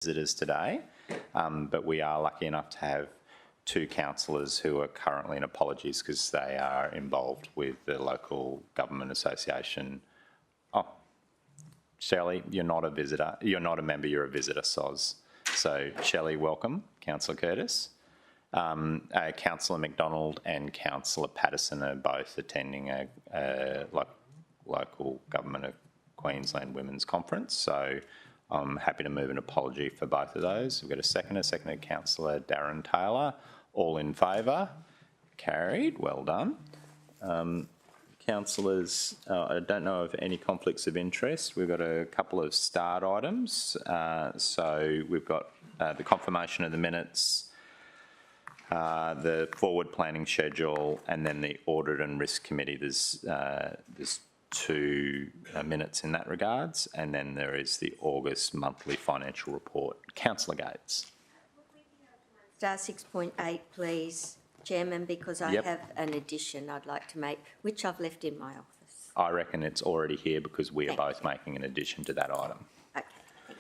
visitors today, but we are lucky enough to have two councillors who are currently, and apologies because they are involved with the local government association. Oh, Shelley, you're not a visitor. You're not a member, you're a visitor, Soz. So Shelley, welcome. Councillor Curtis. Councillor McDonald and Councillor Patterson are both attending a local government of Queensland Women's Conference. So I'm happy to move an apology for both of those. We've got a seconded Councillor Darren Taylor. All in favour? Carried. Well done. Councillors, I don't know of any conflicts of interest. We've got a couple of start items. So we've got the confirmation of the minutes, the forward planning schedule, and then the Audit and Risk Committee. There's two minutes in that regards, and then there is the August monthly financial report. Councillor Gates. Star 6.8, please, Chairman, because I have an addition I'd like to make, which I've left in my office. I reckon it's already here because we are both making an addition to that item. Okay, thank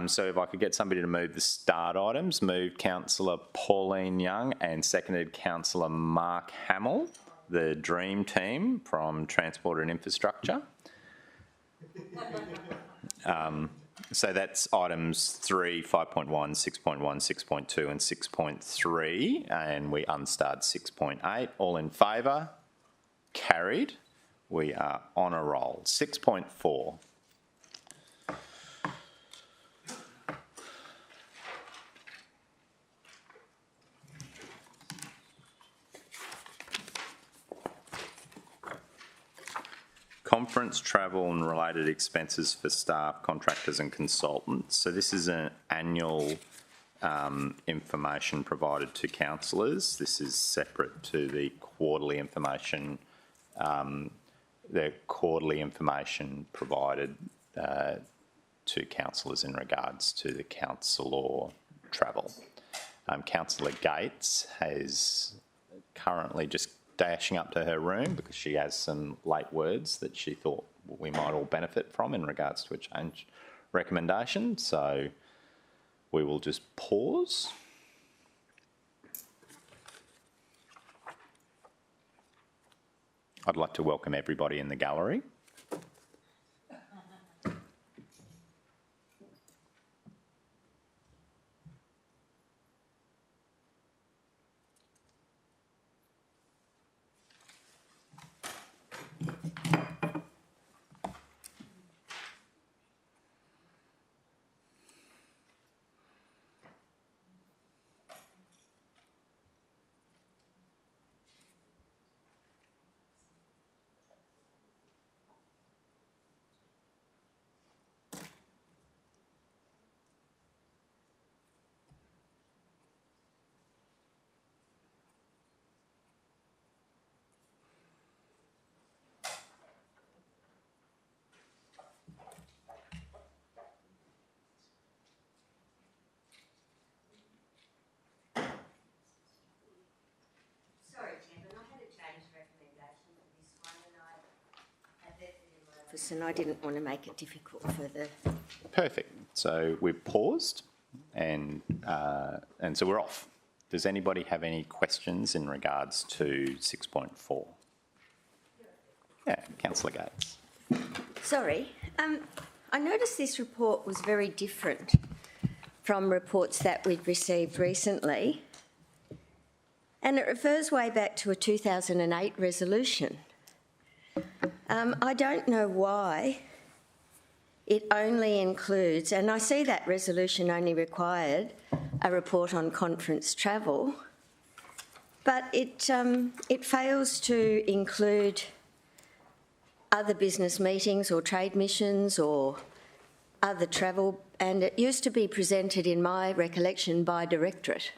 you. So if I could get somebody to move the start items, moved Councillor Pauline Young and seconded Councillor Mark Hamill, the dream team from Transport and Infrastructure. So that's items 3, 5.1, 6.1, 6.2 and 6.3, and we unstarred 6.8. All in favour? Carried. We are on a roll. 6.4. Conference, travel and related expenses for staff, contractors and consultants. So this is an annual information provided to councillors. This is separate to the quarterly information, provided to councillors in regards to the councillor travel. Councillor Gates has currently just dashing up to her room because she has some late words that she thought we might all benefit from in regards to a change recommendation. So we will just pause. I'd like to welcome everybody in the gallery. And I didn't want to make it difficult for the... Perfect. So we've paused and so we're off. Does anybody have any questions in regards to 6.4? Yeah, Councillor Gates. Sorry. I noticed this report was very different from reports that we'd received recently, and it refers way back to a 2008 resolution. I don't know why it only includes, and I see that resolution only required a report on conference travel, but it fails to include other business meetings or trade missions or other travel, and it used to be presented, in my recollection, by Directorate.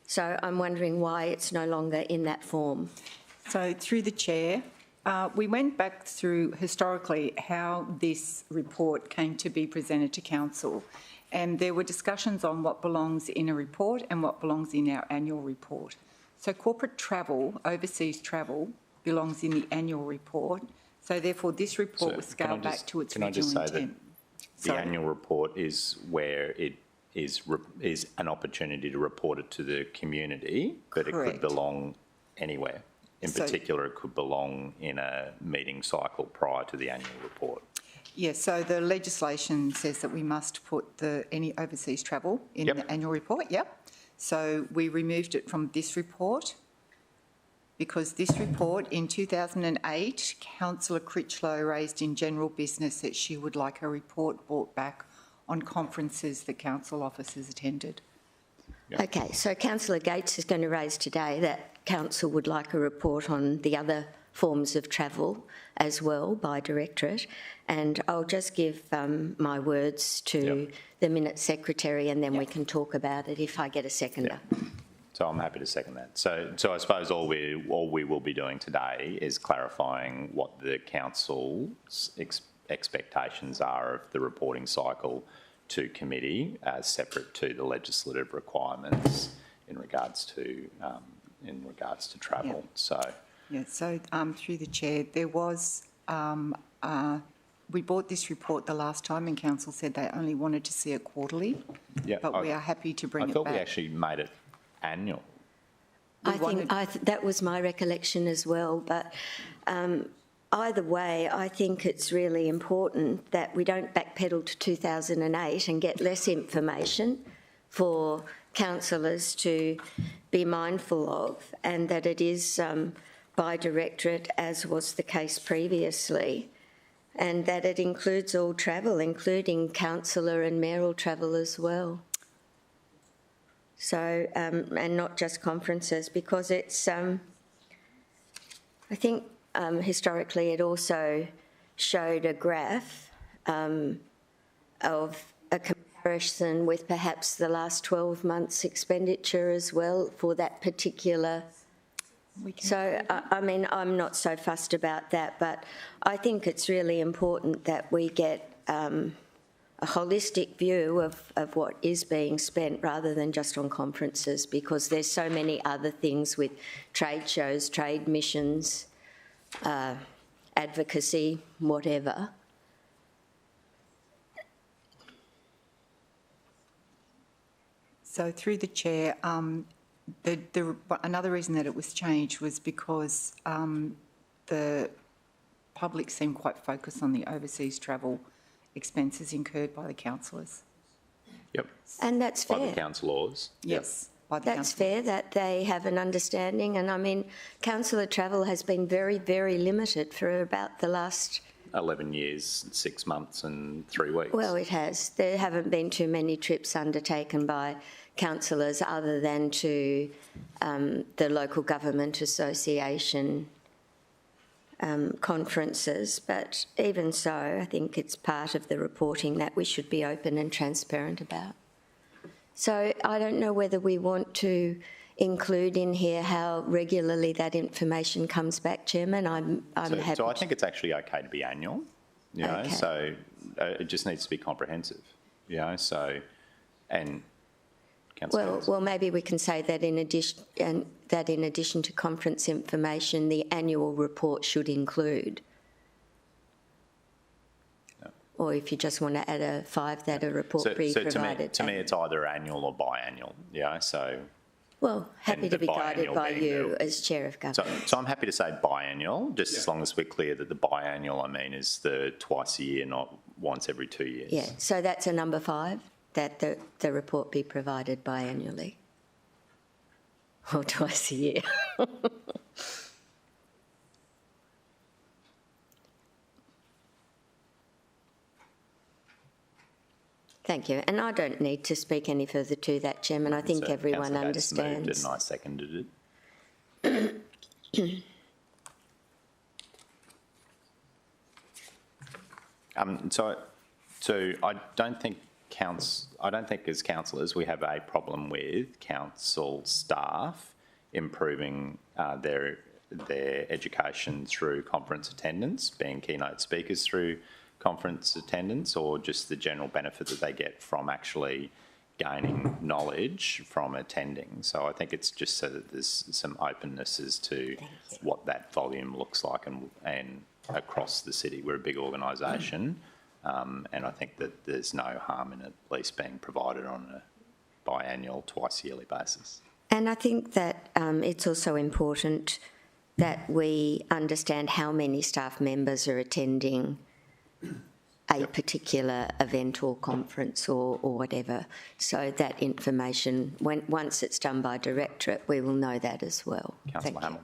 So I'm wondering why it's no longer in that form. So through the Chair, we went back through historically how this report came to be presented to Council, and there were discussions on what belongs in a report and what belongs in our annual report. So corporate travel, overseas travel, belongs in the annual report. So therefore this report was scaled back to its original intent. The Sorry. annual report is where it is an opportunity to report it to the community, but it could Correct. belong anywhere. In So- particular, it could belong in a meeting cycle prior to the annual report. Yes, so the legislation says that we must put any overseas travel in Yep. the annual report, yep. So we removed it from this report because this report in 2008, Councillor Critchlow raised in general business that she would like a report brought back on conferences that council officers attended. Okay, so Councillor Gates is going to raise today that council would like a report on the other forms of travel as well by directorate, and I'll just give my words to the minute secretary, and then we can talk about it if I get a seconder. So I'm happy to second that. So I suppose all we will be doing today is clarifying what the council's expectations are of the reporting cycle to committee as separate to the legislative requirements in regards to travel. Yeah. So Yeah, so through the chair, there was, we bought this report the last time and council said they only wanted to see it quarterly, yeah, but we are happy to bring I it thought we back. actually made it annual. That was my recollection as well, but either way, I think it's really important that we don't backpedal to 2008 and get less information for councillors to be mindful of, and that it is by directorate, as was the case previously, and that it includes all travel, including councillor and mayoral travel as well. So, and not just conferences, because it's, I think historically it also showed a graph of a comparison with perhaps the last 12 months' expenditure as well for that particular. So, I mean, I'm not so fussed about that, but I think it's really important that we get a holistic view of what is being spent rather than just on conferences, because there's so many other things with trade shows, trade missions, advocacy, whatever. So through the chair, another reason that it was changed was because the public seemed quite focused on the overseas travel expenses incurred by the councillors. Yep. And that's fair. By the councillors. Yes, by the That's councillors. fair that they have an understanding, and I mean, councillor travel has been very, very limited for about the last. 11 years, 6 months and 3 weeks. Well, it has. There haven't been too many trips undertaken by councillors other than to the local government association conferences. But even so, I think it's part of the reporting that we should be open and transparent about. So I don't know whether we want to include in here how regularly that information comes back, Chairman. I'm happy. So I think it's actually okay to be annual, you know, Okay. so it just needs to be comprehensive, you know, so, and Councillor Mills. Well, maybe we can say that in addition to conference information, the annual report should include. Or if you just want to add a 5, that a report be provided. To me, it's either annual or biannual, you know, so. Well, happy and to the be guided biannual by being you the- as Chair of Government. So I'm happy to say biannual, just as long as we're clear that the biannual, I mean, is the twice a year, not once every 2 years. Yeah, so that's a number 5, that the report be provided biannually. Or twice a year. Thank you. And I don't need to speak any further to that, Chairman. I think So everyone Councillor Gates moved it understands. and I seconded it. So I don't think as councillors we have a problem with council staff improving their education through conference attendance, being keynote speakers through conference attendance, or just the general benefit that they get from actually gaining knowledge from attending. So I think it's just so that there's some openness as to what that volume looks like and across the city. We're a big organisation. And I think that there's no harm in at least being provided on a biannual, twice yearly basis. And I think that it's also important that we understand how many staff members are attending a particular event or conference or whatever, so that information, once it's done by directorate, we will know that as well. Councillor Thank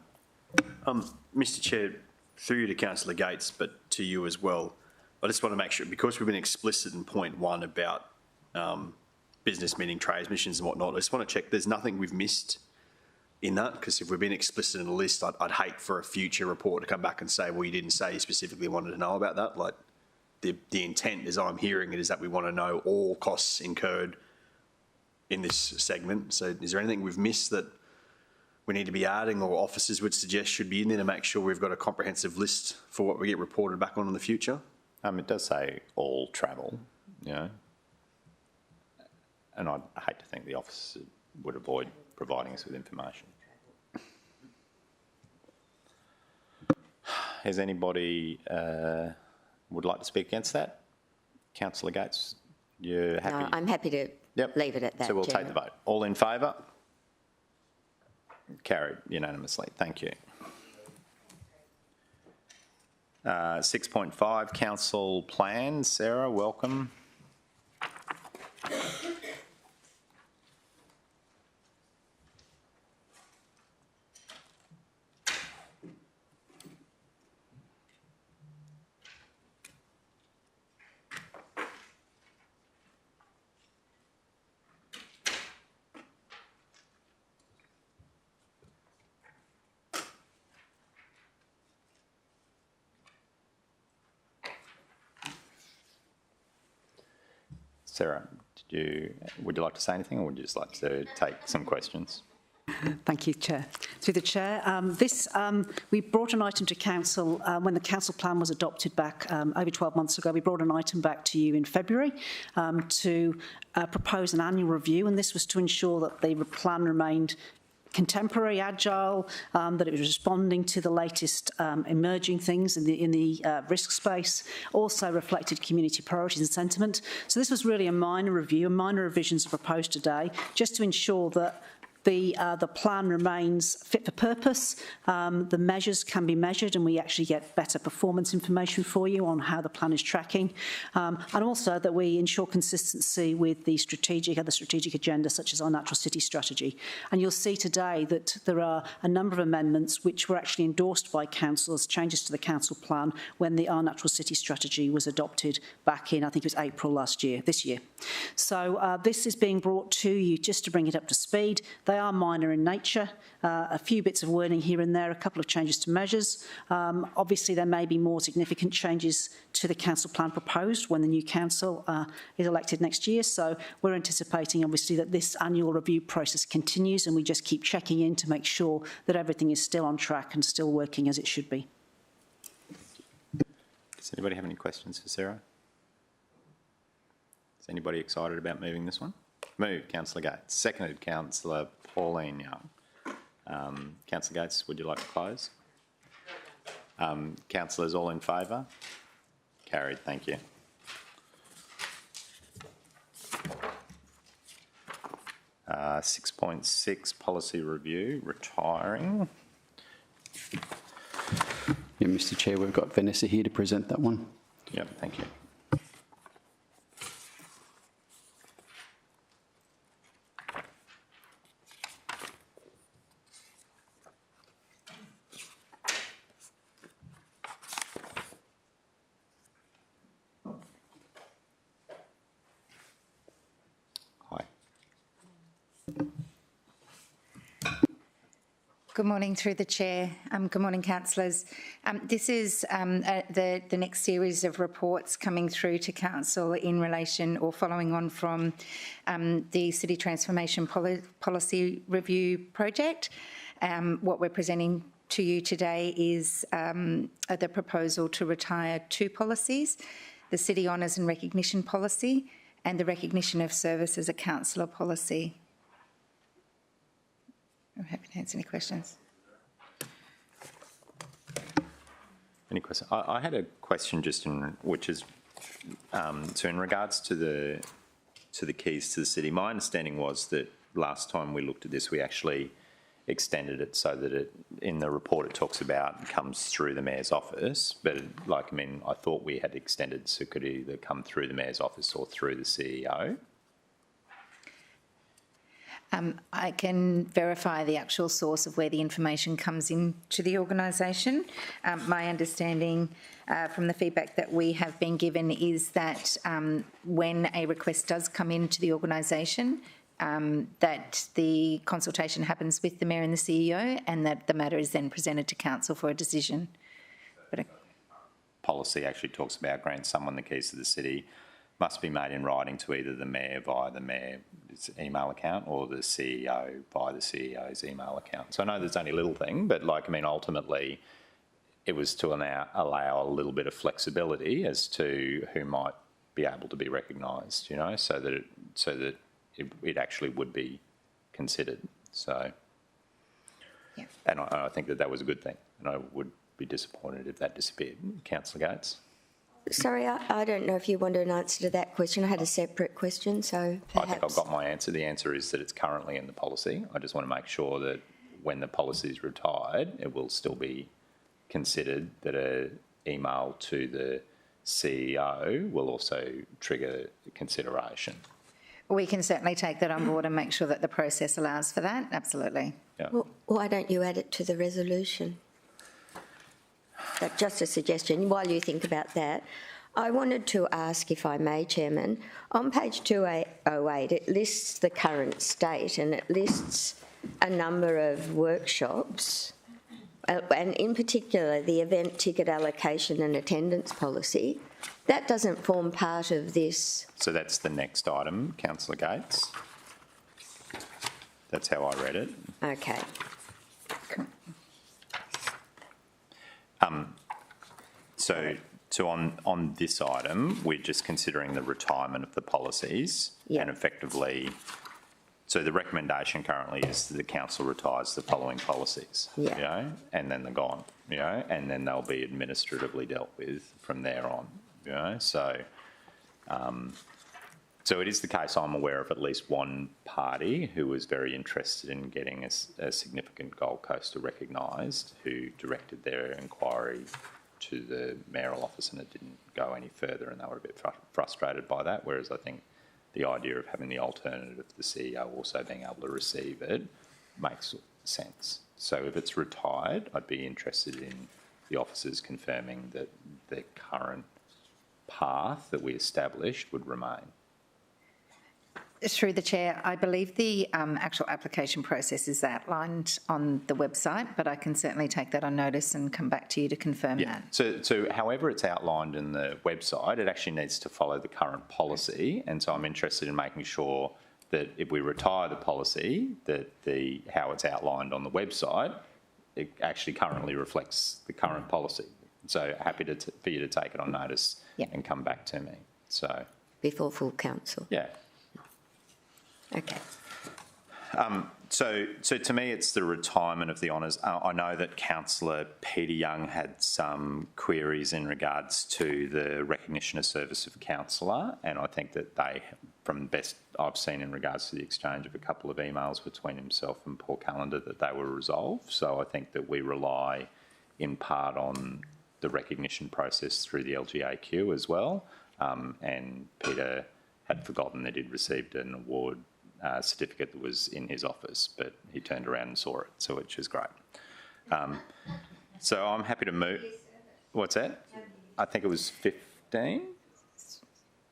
Hamill. Mr Chair, through you to Councillor Gates, but to you as well, I just want to make sure, because we've been explicit in point 1 about business meeting transmissions and whatnot, I just want to check there's nothing we've missed in that, because if we've been explicit in the list, I'd hate for a future report to come back and say, well, you didn't say you specifically wanted to know about that. Like, the intent, as I'm hearing it, is that we want to know all costs incurred in this segment. So is there anything we've missed that we need to be adding, or officers would suggest should be in there to make sure we've got a comprehensive list for what we get reported back on in the future? It does say all travel, you know, and I'd hate to think the officers would avoid providing us with information. Has anybody would like to speak against that? Councillor Gates, you're happy? No, I'm happy to leave it at that. So we'll Chairman. take the vote. All in favour? Carried unanimously. Thank you. 6.5, council plan. Sarah, welcome. Sarah, would you like to say anything, or would you just like to take some questions? Thank you, Chair. Through the Chair, we brought an item to Council when the Council plan was adopted back over 12 months ago. We brought an item back to you in February to propose an annual review, and this was to ensure that the plan remained contemporary, agile, that it was responding to the latest emerging things in the risk space, also reflected community priorities and sentiment. So this was really a minor review, and minor revisions are proposed today, just to ensure that the plan remains fit for purpose, the measures can be measured, and we actually get better performance information for you on how the plan is tracking, and also that we ensure consistency with the other strategic agenda, such as our natural city strategy. And you'll see today that there are a number of amendments which were actually endorsed by council as changes to the council plan when our natural city strategy was adopted back in, I think it was April this year. So this is being brought to you just to bring it up to speed. They are minor in nature, a few bits of wording here and there, a couple of changes to measures. Obviously, there may be more significant changes to the council plan proposed when the new council is elected next year. So we're anticipating, obviously, that this annual review process continues, and we just keep checking in to make sure that everything is still on track and still working as it should be. Does anybody have any questions for Sarah? Is anybody excited about moving this one? Moved, Councillor Gates. Seconded, Councillor Pauline Young. Councillor Gates, would you like to close? Councillors, all in favour? Carried, thank you. Uh, 6.6, policy review, retiring. Yeah, Mr Chair, we've got Vanessa here to present that one. Yep, thank you. Good morning, through the Chair. Good morning, councillors. This is the next series of reports coming through to Council in relation or following on from the City Transformation Policy Review project. What we're presenting to you today is the proposal to retire 2 policies, the City Honours and Recognition Policy and the Recognition of Service as a Councillor Policy. I'm happy to answer any questions. Any questions? I had a question just which is So in regards to the keys to the city, my understanding was that last time we looked at this, we actually extended it so that it, in the report it talks about, comes through the Mayor's office. But I thought we had extended so it could either come through the Mayor's office or through the CEO. I can verify the actual source of where the information comes into the organisation. My understanding from the feedback that we have been given is that when a request does come into the organisation, that the consultation happens with the Mayor and the CEO, and that the matter is then presented to Council for a decision. But Policy actually talks about grant someone the keys to the city must be made in writing to either the Mayor via the Mayor's email account or the CEO via the CEO's email account. So I know there's only a little thing, but ultimately it was to allow a little bit of flexibility as to who might be able to be recognised, so that it actually would be considered. So, yeah. And I think that was a good thing, and I would be disappointed if that disappeared. Councillor Gates? Sorry, I don't know if you wanted an answer to that question. I had a separate question, so perhaps... I think I've got my answer. The answer is that it's currently in the policy. I just want to make sure that when the policy is retired, it will still be considered that an email to the CEO will also trigger consideration. we can certainly take that on board and make sure that the process allows for that, absolutely. Yeah. Well, why don't you add it to the resolution? Just a suggestion, while you think about that. I wanted to ask, if I may, Chairman, on page 208, it lists the current state and it lists a number of workshops, and in particular the event ticket allocation and attendance policy. That doesn't form part of this. So that's the next item, Councillor Gates. That's how I read it. Okay. So on this item, we're just considering the retirement of the policies, Yeah. and effectively, so the recommendation currently is that the council retires the following policies, Yeah. and then they're gone, and then they'll be administratively dealt with from there on, So it is the case, I'm aware of at least one party who was very interested in getting a significant Gold Coaster recognised, who directed their inquiry to the mayoral office, and it didn't go any further, and they were a bit frustrated by that, whereas I think the idea of having the alternative, the CEO also being able to receive it, makes sense. So if it's retired, I'd be interested in the officers confirming that the current path that we established would remain. Through the Chair, I believe the actual application process is outlined on the website, but I can certainly take that on notice and come back to you to confirm that. So however it's outlined in the website, it actually needs to follow the current policy, and so I'm interested in making sure that if we retire the policy, that how it's outlined on the website, it actually currently reflects the current policy. So happy for you to take it on notice and come back to me. So Before full council. yeah. Okay. So to me, it's the retirement of the honours. I know that Councillor Peter Young had some queries in regards to the recognition of service of councillor, and I think that they, from the best I've seen in regards to the exchange of a couple of emails between himself and Paul Callender, that they were resolved. So I think that we rely in part on the recognition process through the LGAQ as well, and Peter had forgotten that he'd received an award certificate that was in his office, but he turned around and saw it, so which is great. So I'm happy to move. What's that? I think it was 15?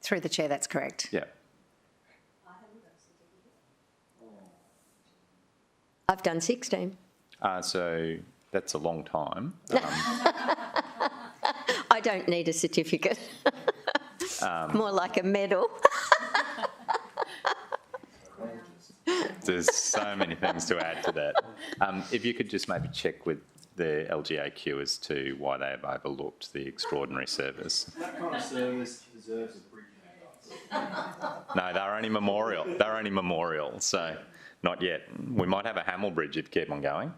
Through the Chair, that's correct. Yeah. I've done 16. So that's a long time. I don't need a certificate. More like a medal. There's so many things to add to that. If you could just maybe check with the LGAQ as to why they have overlooked the extraordinary service. That kind of service deserves a bridge. No, they're only memorial. They're only memorial, so not yet. We might have a Hamel Bridge if you keep on going.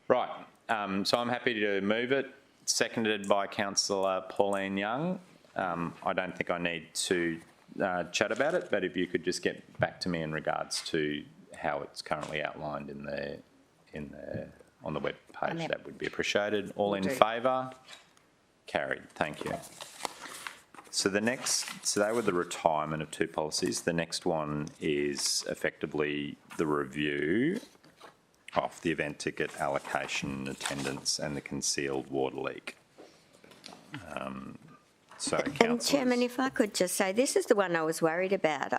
Right, so I'm happy to move it. Seconded by Councillor Pauline Young. I don't think I need to chat about it, but if you could just get back to me in regards to how it's currently outlined on the web page, yep. that would be appreciated. All Will in do. favour? Carried. Thank you. So they were the retirement of two policies. The next one is effectively the review of the event ticket allocation, attendance, and the concealed water leak. And Chairman, if I could just say, this is the one I was worried about.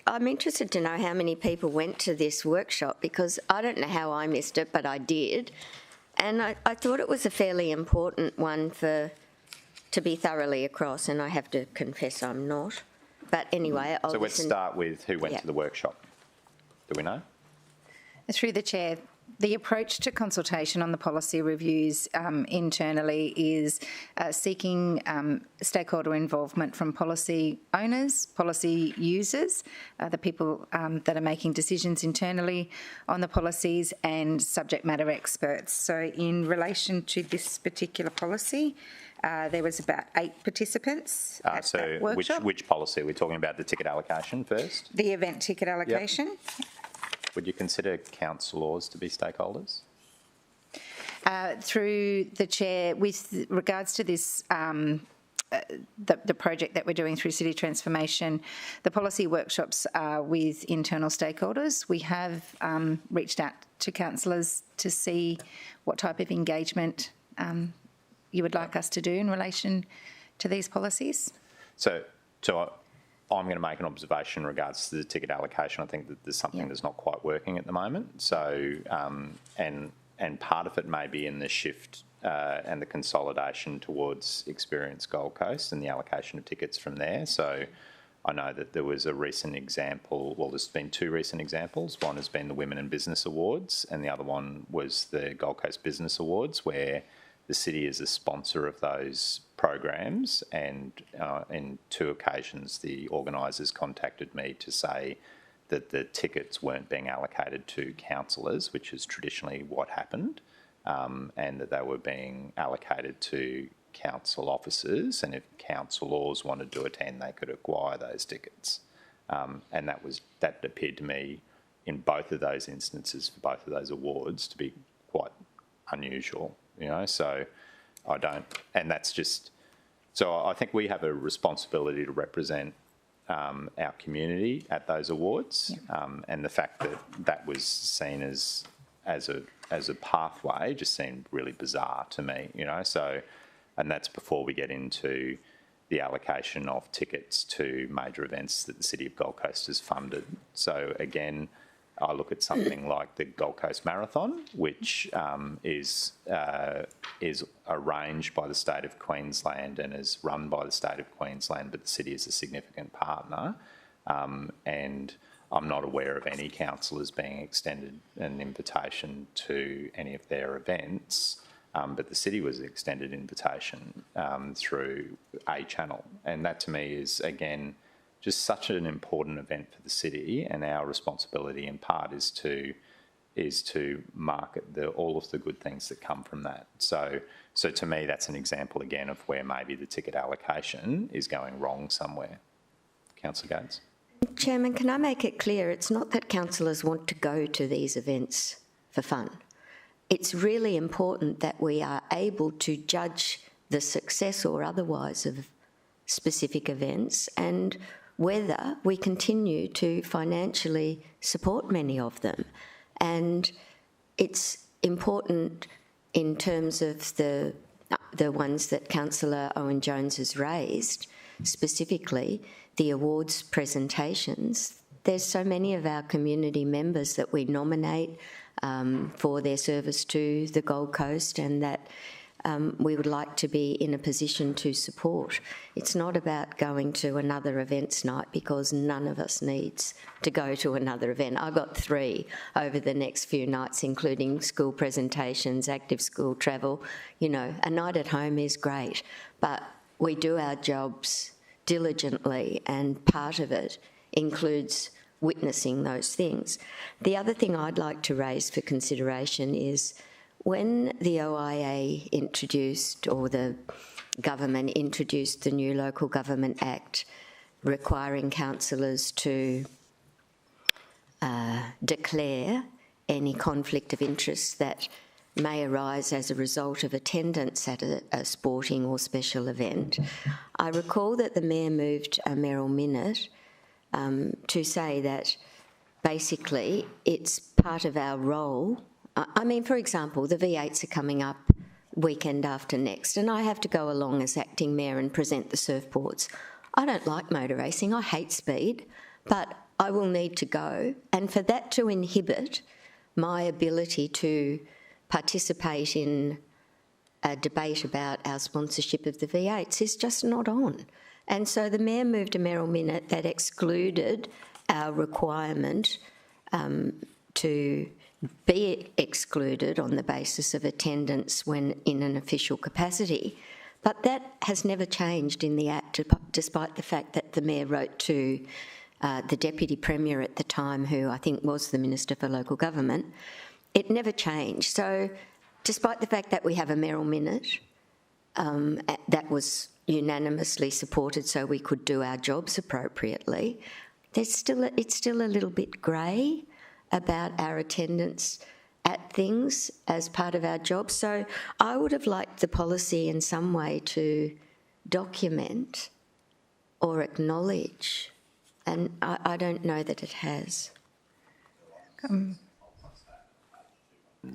I'm interested to know how many people went to this workshop, because I don't know how I missed it, but I did. And I thought it was a fairly important one to be thoroughly across, and I have to confess I'm not. But anyway, I'll So let's listen. start with who went Yeah. to the workshop. Do we know? Through the chair, the approach to consultation on the policy reviews internally is seeking stakeholder involvement from policy owners, policy users, the people that are making decisions internally on the policies, and subject matter experts. So in relation to this particular policy, there was about 8 participants at So that workshop. which policy? Are we talking about the ticket allocation first? The event ticket allocation. Would you consider councillors to be stakeholders? Through the chair, with regards to this, the project that we're doing through City Transformation, the policy workshops are with internal stakeholders. We have reached out to councillors to see what type of engagement you would like us to do in relation to these policies. So I'm going to make an observation in regards to the ticket allocation. I think that there's something that's not quite working at the moment. So, and part of it may be in the shift and the consolidation towards Experience Gold Coast and the allocation of tickets from there. So I know that there was a recent example, well, there's been 2 recent examples. One has been the Women in Business Awards, and the other one was the Gold Coast Business Awards, where the city is a sponsor of those programs, and in 2 occasions the organisers contacted me to say that the tickets weren't being allocated to councillors, which is traditionally what happened, and that they were being allocated to council officers, and if councillors wanted to attend, they could acquire those tickets. And that appeared to me in both of those instances for both of those awards to be quite unusual. So and that's just, so I think we have a responsibility to represent our community at those awards, and the fact that that was seen as a pathway just seemed really bizarre to me, so, and that's before we get into the allocation of tickets to major events that the City of Gold Coast has funded. So again, I look at something like the Gold Coast Marathon, which is arranged by the State of Queensland and is run by the State of Queensland, but the city is a significant partner. And I'm not aware of any councillors being extended an invitation to any of their events, but the city was extended invitation through a channel. And that to me is, again, just such an important event for the city, and our responsibility in part is to market all of the good things that come from that. So to me, that's an example again of where maybe the ticket allocation is going wrong somewhere. Councillor Gates. Chairman, can I make it clear, it's not that councillors want to go to these events for fun. It's really important that we are able to judge the success or otherwise of specific events, and whether we continue to financially support many of them. And it's important in terms of the ones that Councillor Owen-Jones has raised, specifically the awards presentations. There's so many of our community members that we nominate for their service to the Gold Coast, and that we would like to be in a position to support. It's not about going to another events night, because none of us needs to go to another event. I've got 3 over the next few nights, including school presentations, active school travel. A night at home is great, but we do our jobs diligently, and part of it includes witnessing those things. The other thing I'd like to raise for consideration is when the OIA introduced, or the government introduced the new Local Government Act requiring councillors to declare any conflict of interest that may arise as a result of attendance at a sporting or special event. I recall that the Mayor moved a mayoral minute to say that basically it's part of our role. I mean, for example, the V8s are coming up weekend after next, and I have to go along as acting mayor and present the surfboards. I don't like motor racing, I hate speed, but I will need to go. And for that to inhibit my ability to participate in a debate about our sponsorship of the V8s is just not on. And so the Mayor moved a mayoral minute that excluded our requirement to be excluded on the basis of attendance when in an official capacity. But that has never changed in the Act, despite the fact that the Mayor wrote to the Deputy Premier at the time, who I think was the Minister for Local Government. It never changed. So despite the fact that we have a mayoral minute that was unanimously supported so we could do our jobs appropriately, it's still a little bit grey about our attendance at things as part of our job. So I would have liked the policy in some way to document or acknowledge, and I don't know that it has.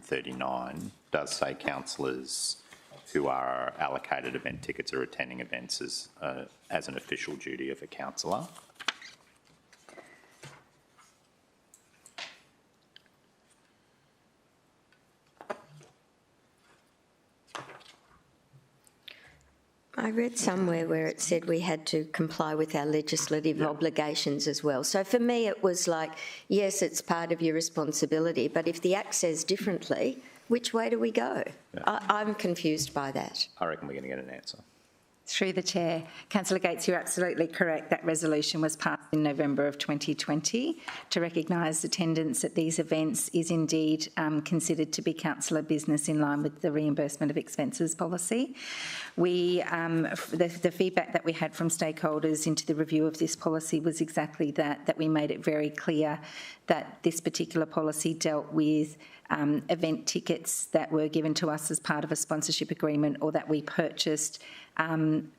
39 does say councillors who are allocated event tickets are attending events as an official duty of a councillor. I read somewhere where it said we had to comply with our legislative obligations as well. So for me, it was like, yes, it's part of your responsibility, but if the Act says differently, which way do we go? Yeah. I'm confused by that. I reckon we're going to get an answer. Through the chair, Councillor Gates, you're absolutely correct. That resolution was passed in November of 2020 to recognise attendance at these events is indeed considered to be councillor business in line with the reimbursement of expenses policy. We, the feedback that we had from stakeholders into the review of this policy was exactly that we made it very clear that this particular policy dealt with event tickets that were given to us as part of a sponsorship agreement or that we purchased, and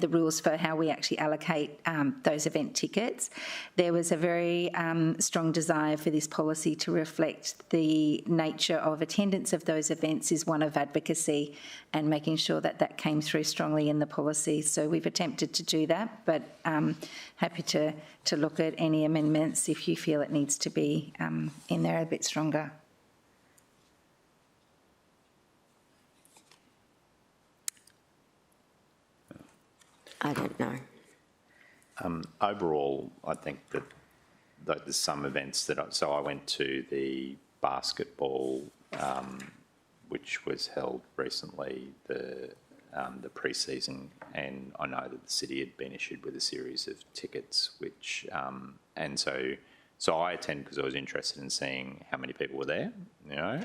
the rules for how we actually allocate those event tickets. There was a very strong desire for this policy to reflect the nature of attendance of those events is one of advocacy and making sure that that came through strongly in the policy. So we've attempted to do that, but happy to look at any amendments if you feel it needs to be in there a bit stronger. I don't know. Overall, I think that there's some events that... So I went to the basketball, which was held recently, the pre-season, and I know that the city had been issued with a series of tickets, which... and so I attended because I was interested in seeing how many people were there, you know,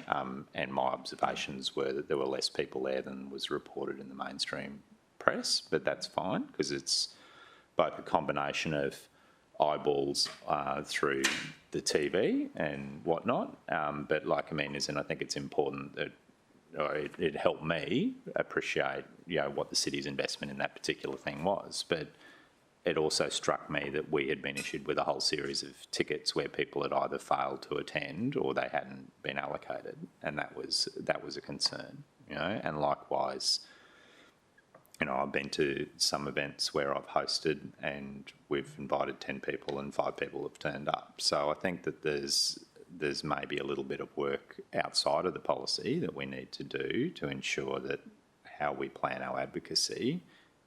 and my observations were that there were less people there than was reported in the mainstream press, but that's fine because it's both a combination of eyeballs through the TV and whatnot. But like Amin is, and I think it's important that it helped me appreciate, you know, what the city's investment in that particular thing was. But it also struck me that we had been issued with a whole series of tickets where people had either failed to attend or they hadn't been allocated, and that was a concern, you know. And likewise, you know, I've been to some events where I've hosted and we've invited 10 people and 5 people have turned up. So I think that there's maybe a little bit of work outside of the policy that we need to do to ensure that how we plan our advocacy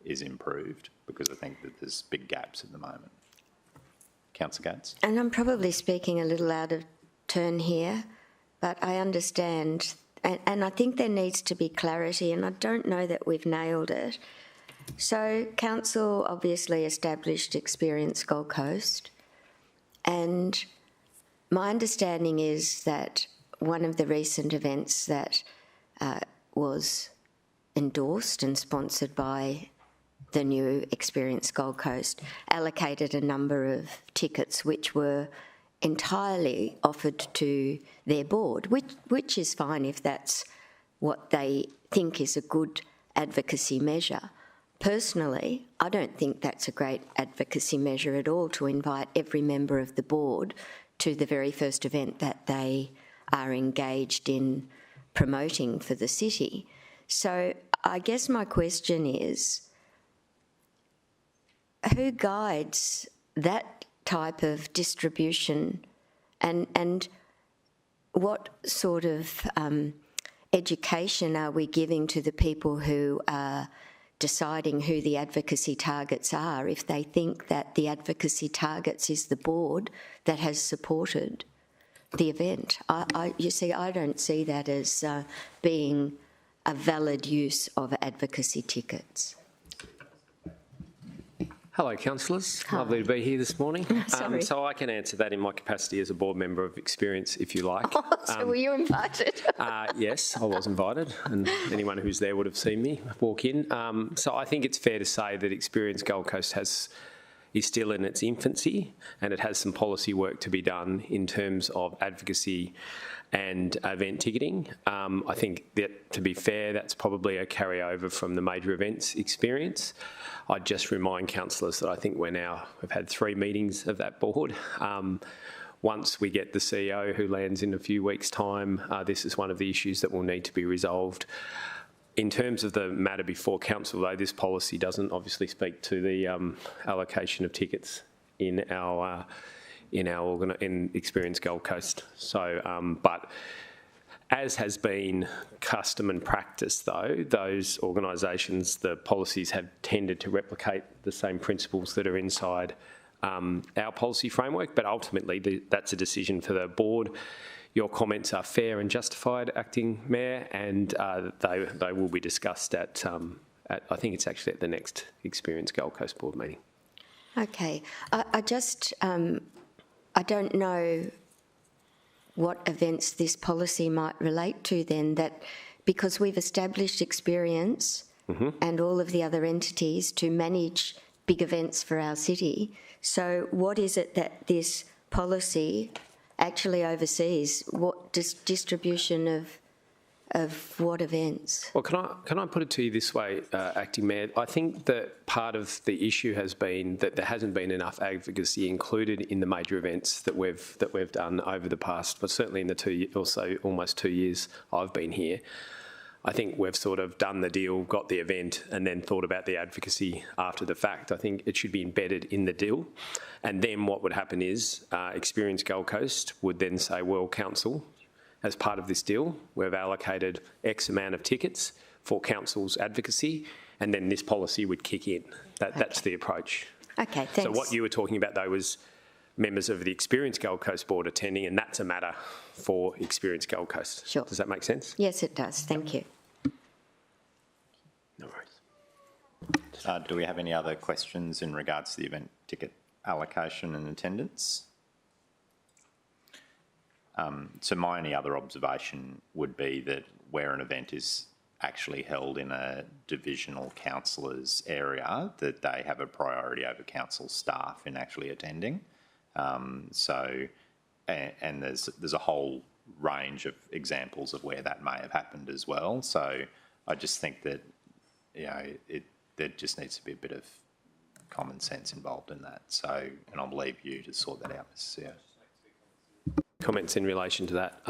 is improved, because I think that there's big gaps at the moment. Councillor Gates? And I'm probably speaking a little out of turn here, but I understand, and I think there needs to be clarity, and I don't know that we've nailed it. So council obviously established Experience Gold Coast, and my understanding is that one of the recent events that was endorsed and sponsored by the new Experience Gold Coast, allocated a number of tickets which were entirely offered to their board, which is fine if that's what they think is a good advocacy measure. Personally, I don't think that's a great advocacy measure at all, to invite every member of the board to the very first event that they are engaged in promoting for the city. So I guess my question is, who guides that type of distribution, and what sort of education are we giving to the people who are deciding who the advocacy targets are, if they think that the advocacy targets is the board that has supported the event? You see, I don't see that as being a valid use of advocacy tickets. Hello, councillors. Lovely to be here this morning. Sorry. So I can answer that in my capacity as a board member of Experience, if you like. So were you invited? Yes, I was invited, and anyone who's there would have seen me walk in. So I think it's fair to say that Experience Gold Coast is still in its infancy, and it has some policy work to be done in terms of advocacy and event ticketing. I think that, to be fair, that's probably a carryover from the major events experience. I'd just remind councillors that I think we've had 3 meetings of that board. Once we get the CEO, who lands in a few weeks' time, this is one of the issues that will need to be resolved. In terms of the matter before council, though, this policy doesn't obviously speak to the allocation of tickets in Experience Gold Coast. So, but as has been custom and practice, though, those organisations, the policies have tended to replicate the same principles that are inside our policy framework, but ultimately that's a decision for the board. Your comments are fair and justified, Acting Mayor, and they will be discussed at I think it's actually at the next Experience Gold Coast board meeting. Okay. I don't know what events this policy might relate to then, that because we've established Experience and all of the other entities to manage big events for our city. So what is it that this policy actually oversees? What distribution of what events? Well, can I put it to you this way, Acting Mayor? I think that part of the issue has been that there hasn't been enough advocacy included in the major events that we've done over the past, but certainly in the almost 2 years I've been here. I think we've sort of done the deal, got the event, and then thought about the advocacy after the fact. I think it should be embedded in the deal. And then what would happen is Experience Gold Coast would then say, well, council, as part of this deal, we've allocated X amount of tickets for council's advocacy, and then this policy would kick in. That's the approach. Okay, thanks. So what you were talking about, though, was members of the Experience Gold Coast board attending, and that's a matter for Experience Gold Coast. Sure. Does that make sense? Yes, it does. Thank you. No worries. Do we have any other questions in regards to the event ticket allocation and attendance? So my only other observation would be that where an event is actually held in a divisional councillor's area, that they have a priority over council staff in actually attending. And there's a whole range of examples of where that may have happened as well. So I just think that, there just needs to be a bit of common sense involved in that. So, and I'll leave you to sort that out, Mr. CEO. Comments in relation to that.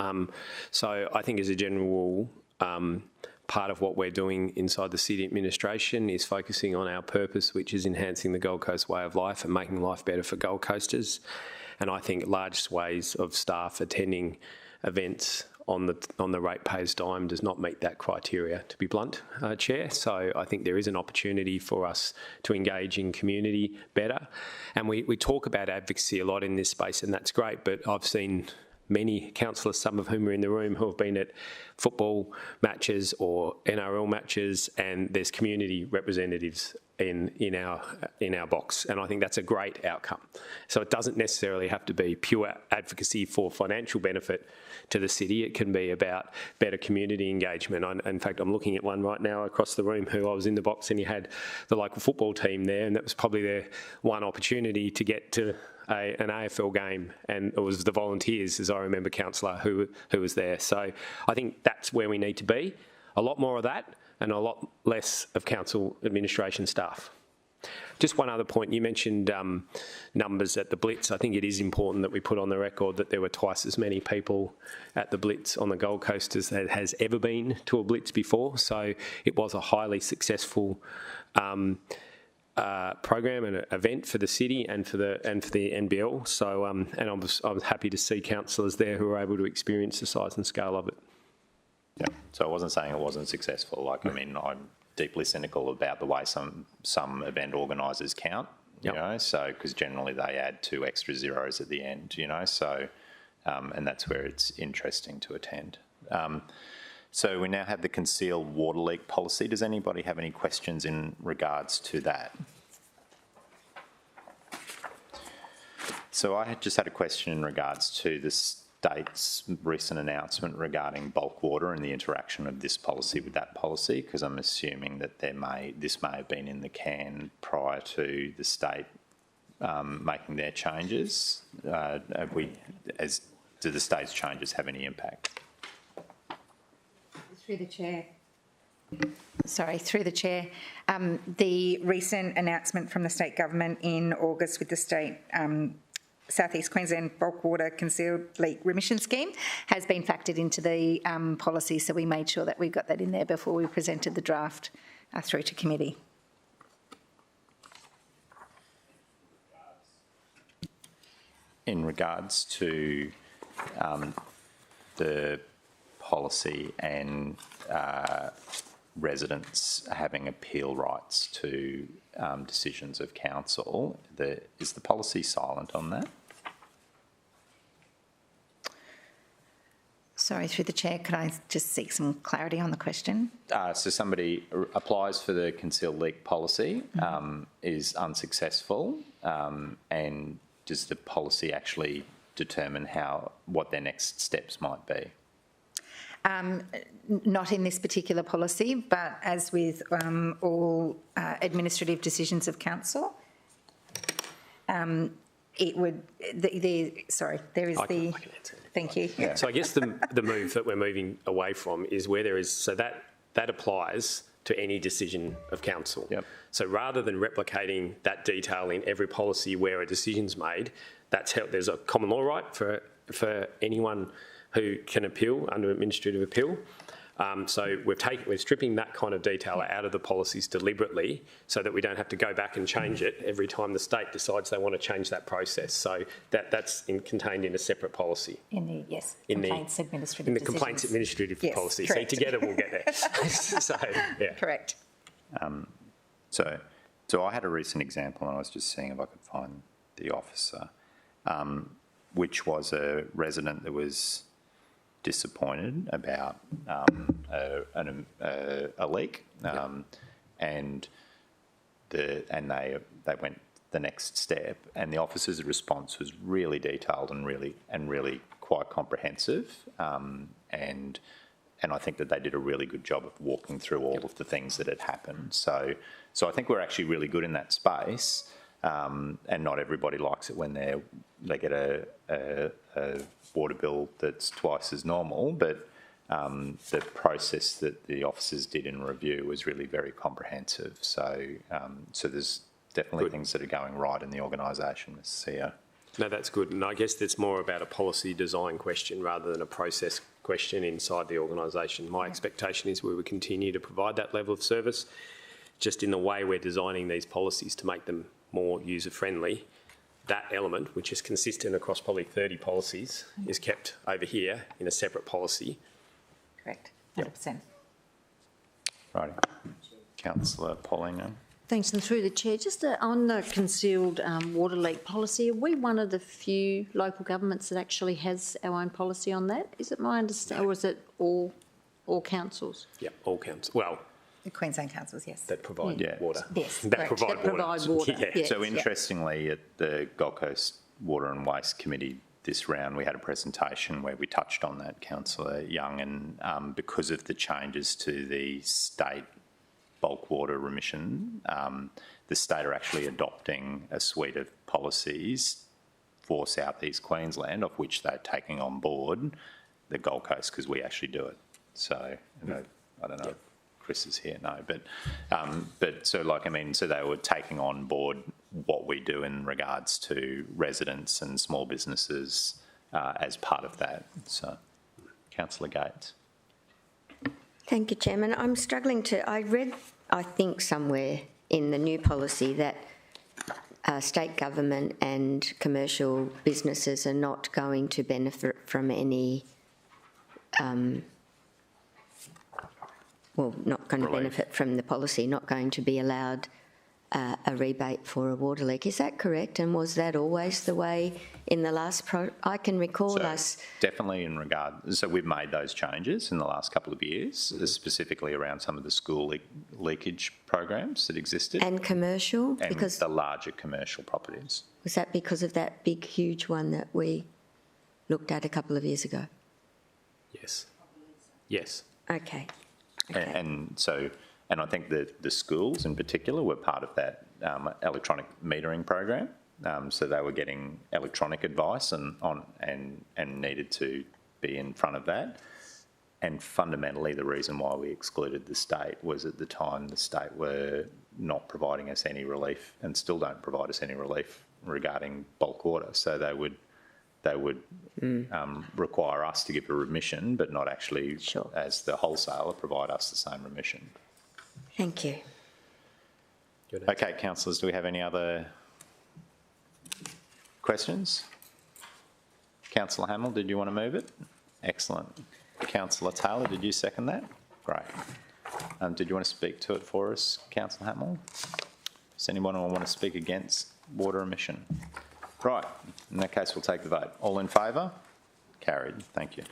So I think as a general rule, part of what we're doing inside the city administration is focusing on our purpose, which is enhancing the Gold Coast way of life and making life better for Gold Coasters. And I think large swathes of staff attending events on the ratepayers' dime does not meet that criteria, to be blunt, Chair. So I think there is an opportunity for us to engage in community better. And we talk about advocacy a lot in this space, and that's great, but I've seen many councillors, some of whom are in the room, who have been at football matches or NRL matches, and there's community representatives in our box, and I think that's a great outcome. So it doesn't necessarily have to be pure advocacy for financial benefit to the city. It can be about better community engagement. In fact, I'm looking at one right now across the room who I was in the box, and you had the local football team there, and that was probably their one opportunity to get to an AFL game, and it was the volunteers, as I remember, councillor, who was there. So I think that's where we need to be. A lot more of that and a lot less of council administration staff. Just one other point, you mentioned numbers at the Blitz. I think it is important that we put on the record that there were twice as many people at the Blitz on the Gold Coast as there has ever been to a Blitz before. So it was a highly successful program and event for the city and for the NBL. So and I was happy to see councillors there who were able to experience the size and scale of it. Yeah, so I wasn't saying it wasn't successful. Like, I mean, I'm deeply cynical about the way some event organisers count, you know, so, because generally they add 2 extra zeros at the end, you know, so, and that's where it's interesting to attend. So we now have the concealed water leak policy. Does anybody have any questions in regards to that? So I just had a question in regards to the state's recent announcement regarding bulk water and the interaction of this policy with that policy, because I'm assuming that this may have been in the can prior to the state making their changes. Do the state's changes have any impact? Through the chair. Sorry, through the chair. The recent announcement from the state government in August with the state South East Queensland bulk water concealed leak remission scheme has been factored into the policy, so we made sure that we got that in there before we presented the draft through to committee. In regards to the policy and residents having appeal rights to decisions of council, is the policy silent on that? Sorry, through the chair, could I just seek some clarity on the question? So somebody applies for the concealed leak policy, is unsuccessful, and does the policy actually determine what their next steps might be? Not in this particular policy, but as with all administrative decisions of council, it would. There is the. Thank you. Yeah. So I guess the move that we're moving away from is where there is, so that applies to any decision of council. Yep. So rather than replicating that detail in every policy where a decision's made, there's a common law right for anyone who can appeal under administrative appeal. So we're stripping that kind of detail out of the policies deliberately so that we don't have to go back and change it every time the state decides they want to change that process. So that's contained in a separate policy. Complaints administrative in the complaints administrative policy. Correct. So together we'll get there. So, yeah. Correct. So I had a recent example, and I was just seeing if I could find the officer, which was a resident that was disappointed about a leak, and they went the next step, and the officer's response was really detailed and really quite comprehensive, and I think that they did a really good job of walking through all of the things that had happened. So I think we're actually really good in that space. And not everybody likes it when they get a water bill that's twice as normal, but the process that the officers did in review was really very comprehensive. So there's definitely things that are going right in the organisation, Mr. CEO. No, that's good. And I guess that's more about a policy design question rather than a process question inside the organisation. My expectation is we will continue to provide that level of service, just in the way we're designing these policies to make them more user-friendly. That element, which is consistent across probably 30 policies, is kept over here in a separate policy. Correct, 100%. Right. Councillor Paulingo. Thanks, and through the chair, just on the concealed water leak policy, are we one of the few local governments that actually has our own policy on that? Is it my understanding, or is it all councils? Yeah, all councils. Well, The Queensland councils, yes. that provide Yeah. water. Yes, That correct. provide That provide water. Yeah. Yeah. So interestingly, at the Gold Coast Water and Waste Committee this round, we had a presentation where we touched on that, Councillor Young, and because of the changes to the state bulk water remission, the state are actually adopting a suite of policies for South East Queensland, of which they're taking on board the Gold Coast, because we actually do it. So, you know, I don't know if Chris is here, no, but so like, I mean, so they were taking on board what we do in regards to residents and small businesses as part of that. So, Councillor Gates. Thank you, Chairman. I'm struggling I read, I think somewhere in the new policy that state government and commercial businesses are not going to benefit from any, not going to benefit from the policy, not going to be allowed a rebate for a water leak. Is that correct? And was that always the way in the last I can recall So us. definitely in regard, so we've made those changes in the last couple of years, specifically around some of the school leakage programs that existed. And commercial? And Because the larger commercial properties. was that because of that big, huge one that we looked at a couple of years ago? Yes. Yes. Okay. And I think that the schools in particular were part of that electronic metering program. So they were getting electronic advice and needed to be in front of that. And fundamentally, the reason why we excluded the state was at the time the state were not providing us any relief and still don't provide us any relief regarding bulk water. So they would require us to give a remission, but not actually, Sure. as the wholesaler, provide us the same remission. Thank you. Okay, councillors, do we have any other questions? Councillor Hamill, did you want to move it? Excellent. Councillor Taylor, did you second that? Great. Did you want to speak to it for us, Councillor Hamill? Does anyone want to speak against water emission? Right, in that case, we'll take the vote. All in favour? Carried. Thank you.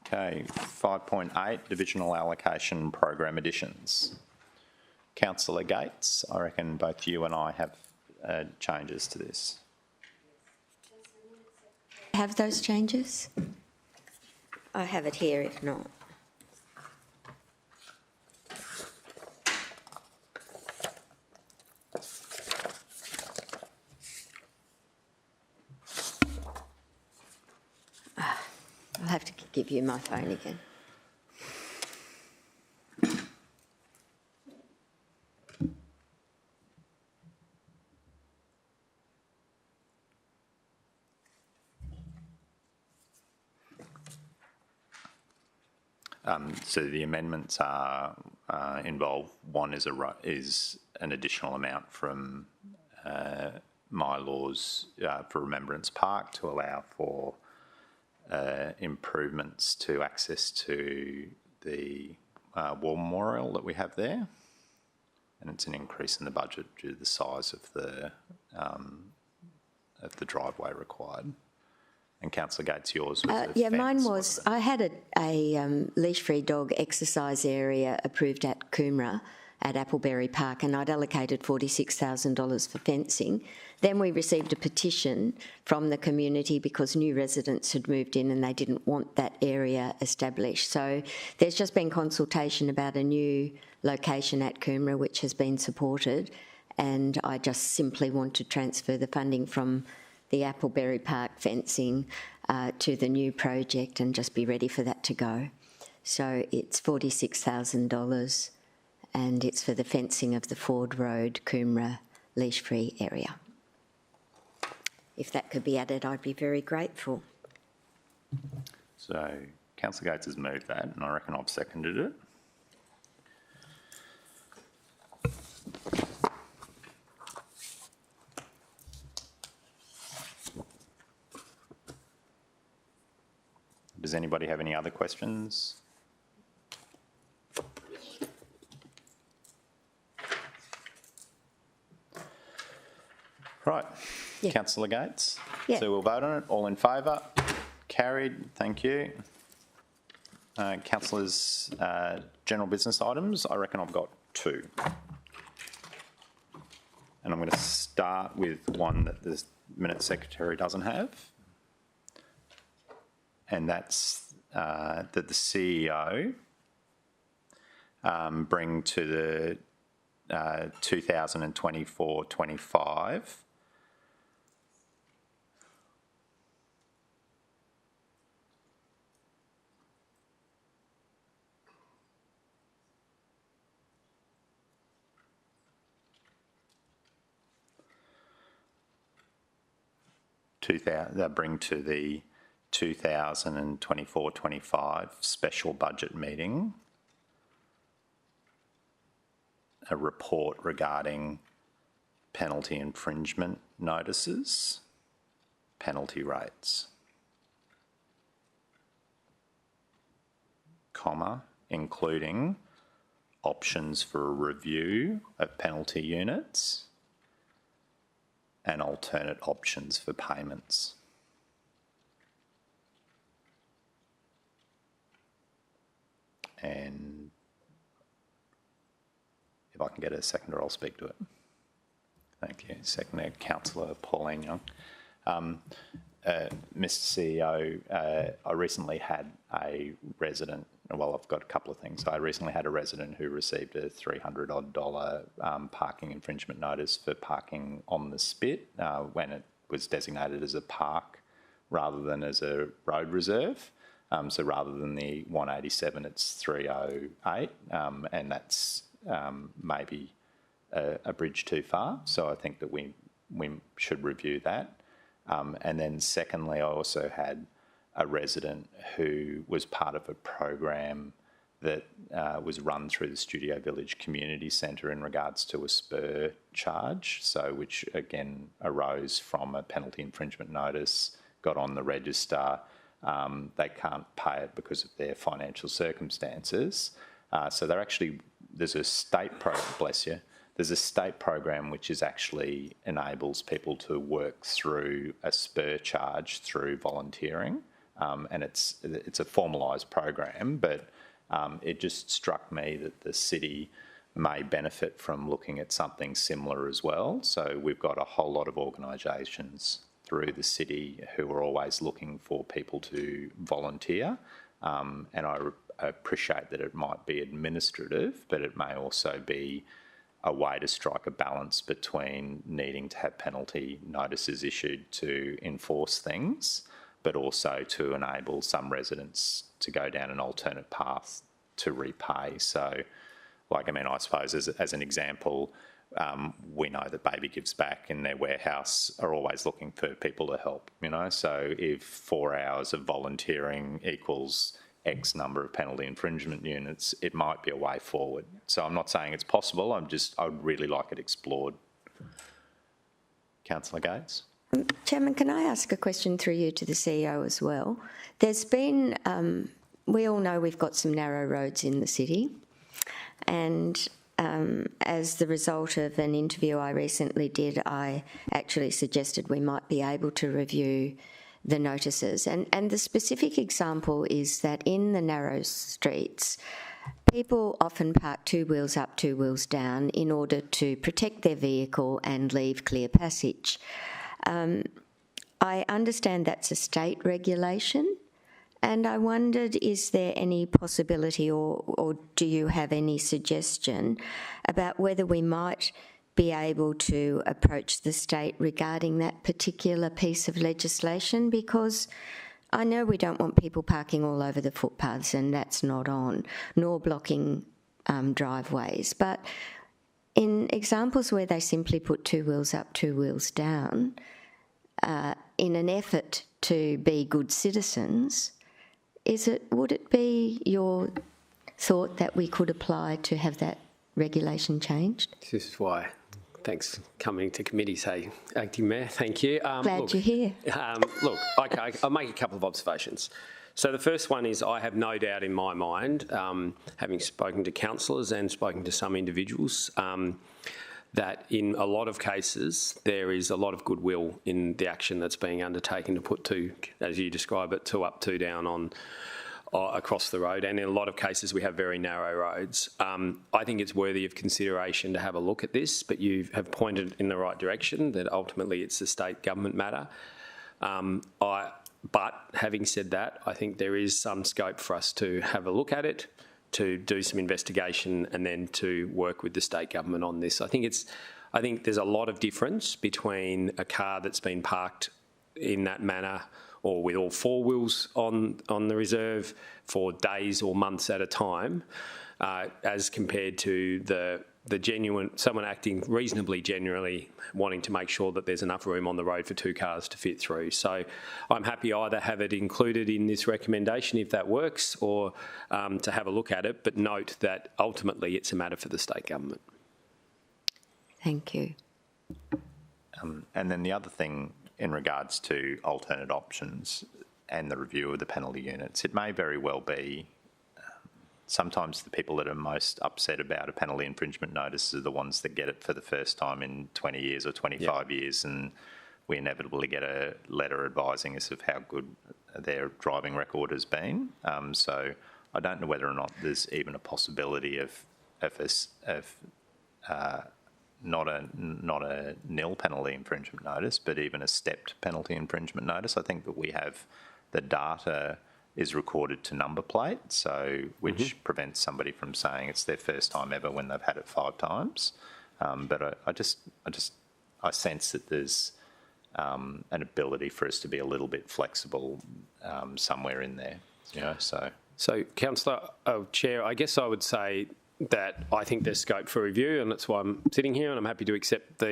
Okay, 5.8, Divisional Allocation Program Additions. Councillor Gates, I reckon both you and I have changes to this. Have those changes? I have it here if not. I'll have to give you my phone again. So the amendments are involve. One is an additional amount from My Laws for Remembrance Park to allow for improvements to access to the war memorial that we have there, and it's an increase in the budget due to the size of the driveway required. And Councillor Gates, yours was the Yeah, fence, mine was, wasn't it? I had a leash-free dog exercise area approved at Coomera at Appleberry Park, and I'd allocated $46,000 for fencing. Then we received a petition from the community because new residents had moved in and they didn't want that area established. So there's just been consultation about a new location at Coomera which has been supported, and I just simply want to transfer the funding from the Appleberry Park fencing to the new project and just be ready for that to go. So it's $46,000 and it's for the fencing of the Ford Road, Coomera leash-free area. If that could be added, I'd be very grateful. So Councillor Gates has moved that, and I reckon I've seconded it. Does anybody have any other questions? Right, Yeah. Councillor Gates. Yeah. So we'll vote on it. All in favour? carried. Thank you. Councillors, general business items, I reckon I've got 2. And I'm going to start with one that the Minute Secretary doesn't have. And that's that the CEO bring to the 2024-25 bring to the 2024-25 special budget meeting a report regarding penalty infringement notices, penalty rates, comma, including options for a review of penalty units and alternate options for payments. And if I can get a seconder, I'll speak to it. Thank you. Seconder, Councillor Pauline Young. Mr. CEO, I recently had a resident, well, I've got a couple of things. I recently had a resident who received a $300 parking infringement notice for parking on the Spit when it was designated as a park rather than as a road reserve. So rather than the 187, it's 308, and that's maybe a bridge too far. So I think that we should review that. And then secondly, I also had a resident who was part of a program that was run through the Studio Village Community Centre in regards to a spur charge, so which again arose from a penalty infringement notice, got on the register. They can't pay it because of their financial circumstances. So they're actually, there's a state there's a state program which is actually enables people to work through a spur charge through volunteering. And it's a formalised program, but it just struck me that the city may benefit from looking at something similar as well. So we've got a whole lot of organisations through the city who are always looking for people to volunteer. And I appreciate that it might be administrative, but it may also be a way to strike a balance between needing to have penalty notices issued to enforce things, but also to enable some residents to go down an alternate path to repay. So, like, I mean, I suppose as an example, we know that Baby Gives Back in their warehouse are always looking for people to help, you know. So if 4 hours of volunteering equals X number of penalty infringement units, it might be a way forward. So I'm not saying it's possible, I would really like it explored. Councillor Gates? Chairman, can I ask a question through you to the CEO as well? There's been, we all know we've got some narrow roads in the city, and as the result of an interview I recently did, I actually suggested we might be able to review the notices. And the specific example is that in the narrow streets, people often park 2 wheels up, 2 wheels down in order to protect their vehicle and leave clear passage. I understand that's a state regulation, and I wondered, is there any possibility or do you have any suggestion about whether we might be able to approach the state regarding that particular piece of legislation? Because I know we don't want people parking all over the footpaths, and that's not on, nor blocking driveways. But in examples where they simply put 2 wheels up, 2 wheels down, in an effort to be good citizens, would it be your thought that we could apply to have that regulation changed? This is why. Thanks coming to committee, say, Acting Mayor. Thank you. Glad you're here. Look, okay, I'll make a couple of observations. So the first one is I have no doubt in my mind, having spoken to councillors and spoken to some individuals, that in a lot of cases there is a lot of goodwill in the action that's being undertaken to put two, as you describe it, two up, two down on across the road, and in a lot of cases we have very narrow roads. I think it's worthy of consideration to have a look at this, but you have pointed in the right direction that ultimately it's a state government matter. But having said that, I think there is some scope for us to have a look at it, to do some investigation, and then to work with the state government on this. I think there's a lot of difference between a car that's been parked in that manner or with all four wheels on the reserve for days or months at a time, as compared to the genuine, someone acting reasonably generally wanting to make sure that there's enough room on the road for two cars to fit through. So I'm happy either have it included in this recommendation if that works, or to have a look at it, but note that ultimately it's a matter for the state government. Thank you. And then the other thing in regards to alternate options and the review of the penalty units, it may very well be sometimes the people that are most upset about a penalty infringement notice are the ones that get it for the first time in 20 years or 25 years, and we inevitably get a letter advising us of how good their driving record has been. So I don't know whether or not there's even a possibility of not a nil penalty infringement notice, but even a stepped penalty infringement notice. I think that we have the data is recorded to number plate, so which prevents somebody from saying it's their first time ever when they've had it 5 times. But I sense that there's an ability for us to be a little bit flexible somewhere in there, you know. So Councillor, Chair, I guess I would say that I think there's scope for review, and that's why I'm sitting here, and I'm happy to accept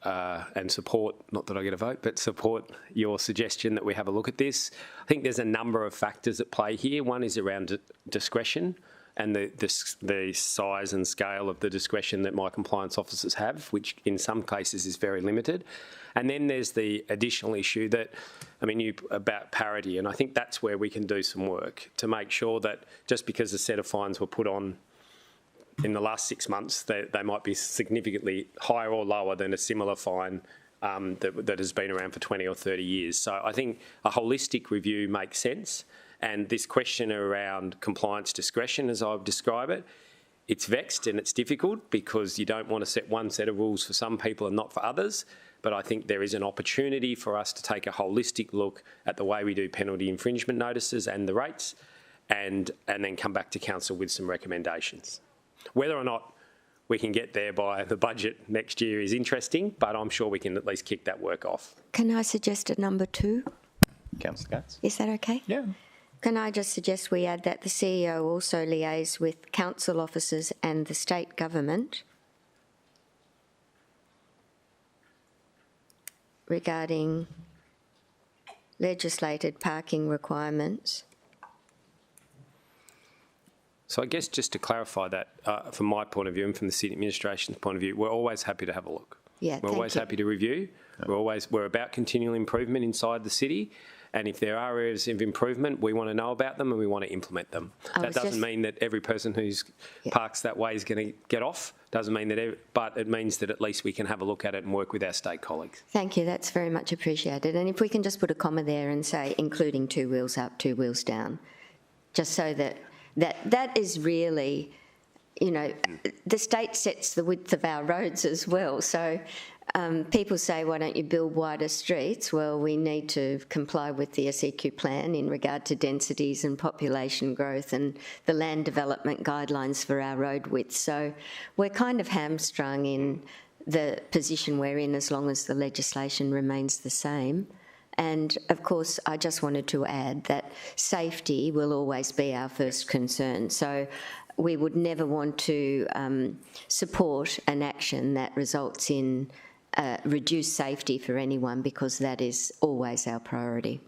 and support, not that I get a vote, but support your suggestion that we have a look at this. I think there's a number of factors at play here. One is around discretion and the size and scale of the discretion that my compliance officers have, which in some cases is very limited. And then there's the additional issue that, about parity, and I think that's where we can do some work to make sure that just because a set of fines were put on in the last 6 months, they might be significantly higher or lower than a similar fine that has been around for 20 or 30 years. So I think a holistic review makes sense. And this question around compliance discretion, as I've described it, it's vexed and it's difficult because you don't want to set one set of rules for some people and not for others. But I think there is an opportunity for us to take a holistic look at the way we do penalty infringement notices and the rates, and then come back to council with some recommendations. Whether or not we can get there by the budget next year is interesting, but I'm sure we can at least kick that work off. Can I suggest a number 2? Councillor Gates? Is that okay? Yeah. Can I just suggest we add that the CEO also liaise with council officers and the state government regarding legislated parking requirements? So I guess just to clarify that, from my point of view and from the city administration's point of view, we're always happy to have a look. Yeah, we're always happy to review. We're about continual improvement inside the city. And if there are areas of improvement, we want to know about them and we want to implement them. That doesn't mean that every person who parks that way is going to get off. Doesn't mean that, but it means that at least we can have a look at it and work with our state colleagues. Thank you. That's very much appreciated. And if we can just put a comma there and say, including 2 wheels up, 2 wheels down, just so that is really, the state sets the width of our roads as well. So people say, why don't you build wider streets? Well, we need to comply with the SEQ plan in regard to densities and population growth and the land development guidelines for our road width. So we're kind of hamstrung in the position we're in as long as the legislation remains the same. And of course, I just wanted to add that safety will always be our first concern. So we would never want to support an action that results in reduced safety for anyone, because that is always our priority.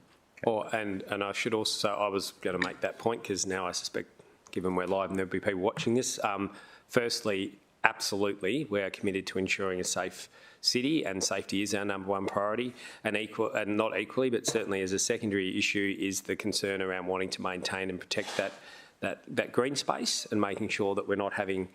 And I should also, I was going to make that point because now I suspect, given we're live and there'll be people watching this, firstly, absolutely, we are committed to ensuring a safe city, and safety is our number one priority. And not equally, but certainly as a secondary issue, is the concern around wanting to maintain and protect that green space and making sure that we're not having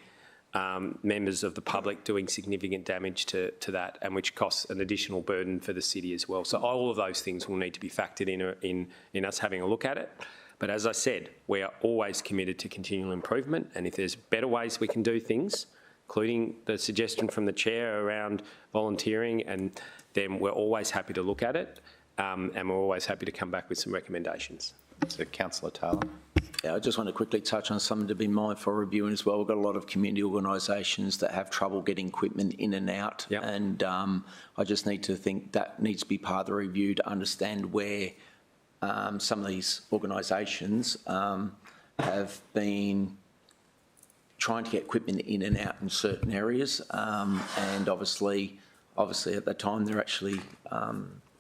members of the public doing significant damage to that, and which costs an additional burden for the city as well. So all of those things will need to be factored in us having a look at it. But as I said, we are always committed to continual improvement, and if there's better ways we can do things, including the suggestion from the chair around volunteering, and then we're always happy to look at it, and we're always happy to come back with some recommendations. So, Councillor Taylor. Yeah, I just want to quickly touch on something to be mindful of reviewing as well. We've got a lot of community organisations that have trouble getting equipment in and out, Yep. and I just need to think that needs to be part of the review to understand where some of these organisations have been trying to get equipment in and out in certain areas, and obviously at the time they're actually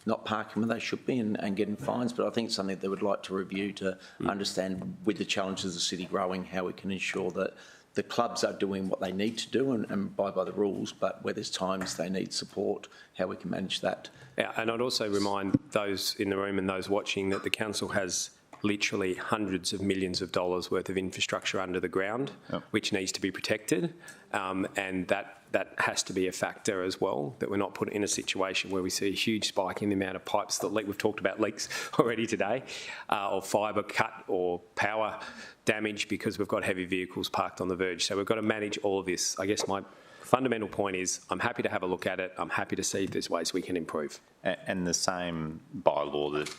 not parking where they should be and getting fines. But I think it's something they would like to review to understand, with the challenges of the city growing, how we can ensure that the clubs are doing what they need to do and abide by the rules, but where there's times they need support, how we can manage that. Yeah, and I'd also remind those in the room and those watching that the council has literally hundreds of millions of dollars worth of infrastructure under the ground, which needs to be protected, and that has to be a factor as well, that we're not put in a situation where we see a huge spike in the amount of pipes that leak. We've talked about leaks already today, or fibre cut or power damage because we've got heavy vehicles parked on the verge. So we've got to manage all of this. I guess my fundamental point is I'm happy to have a look at it. I'm happy to see if there's ways we can improve. And the same bylaw that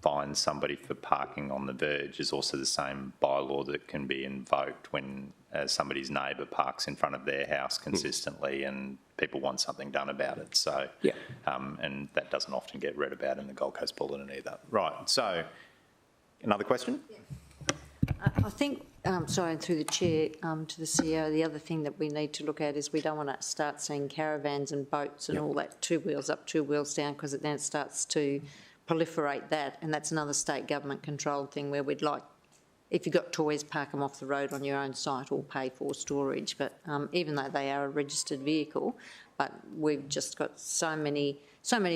fines somebody for parking on the verge is also the same bylaw that can be invoked when somebody's neighbour parks in front of their house consistently and people want something done about it. So, and that doesn't often get read about in the Gold Coast Bulletin either. Right, so another question? I think, sorry, through the chair to the CEO, the other thing that we need to look at is we don't want to start seeing caravans and boats and all that 2 wheels up, 2 wheels down, because then it starts to proliferate that, and that's another state government controlled thing where we'd like, if you've got toys, park them off the road on your own site or pay for storage. But even though they are a registered vehicle, but we've just got so many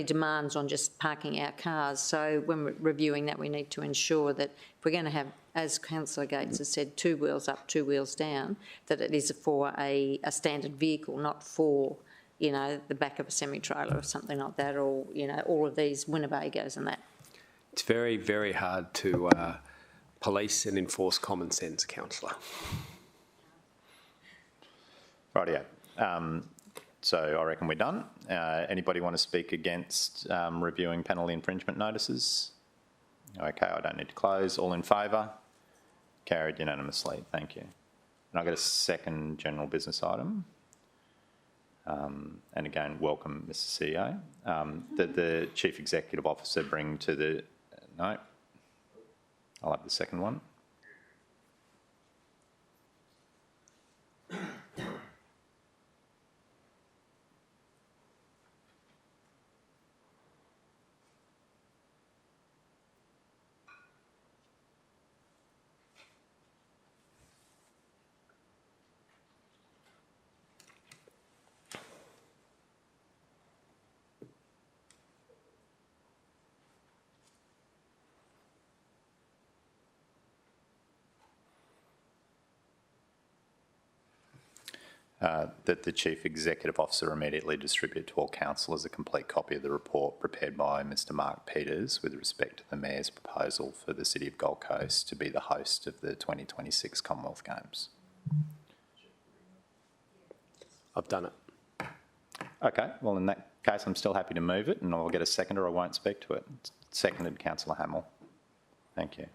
demands on just parking our cars. So when we're reviewing that, we need to ensure that if we're going to have, as Councillor Gates has said, 2 wheels up, 2 wheels down, that it is for a standard vehicle, not for, you know, the back of a semi-trailer or something like that, or, you know, all of these Winnebagos and that. It's very, very hard to police and enforce common sense, Councillor. Rightio. So I reckon we're done. Anybody want to speak against reviewing penalty infringement notices? Okay, I don't need to close. All in favour? Carried unanimously. Thank you. And I got a second general business item. And again, welcome, Mr. CEO. That the Chief Executive Officer bring to the... No. I'll have the second one. That the Chief Executive Officer immediately distribute to all councillors a complete copy of the report prepared by Mr Mark Peters with respect to the Mayor's proposal for the City of Gold Coast to be the host of the 2026 Commonwealth Games. I've done it. Okay, well in that case I'm still happy to move it and I'll get a second or I won't speak to it. Seconded, Councillor Hamill. Thank you.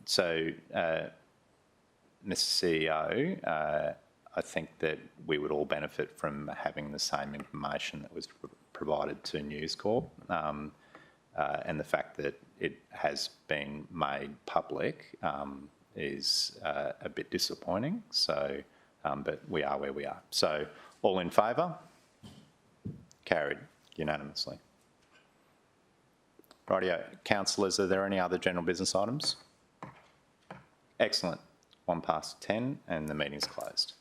So, Mr CEO, I think that we would all benefit from having the same information that was provided to News Corp, and the fact that it has been made public is a bit disappointing. So, but we are where we are. So, all in favour? Carried unanimously. Rightio, councillors, are there any other general business items? Excellent. 10:01 and the meeting's closed.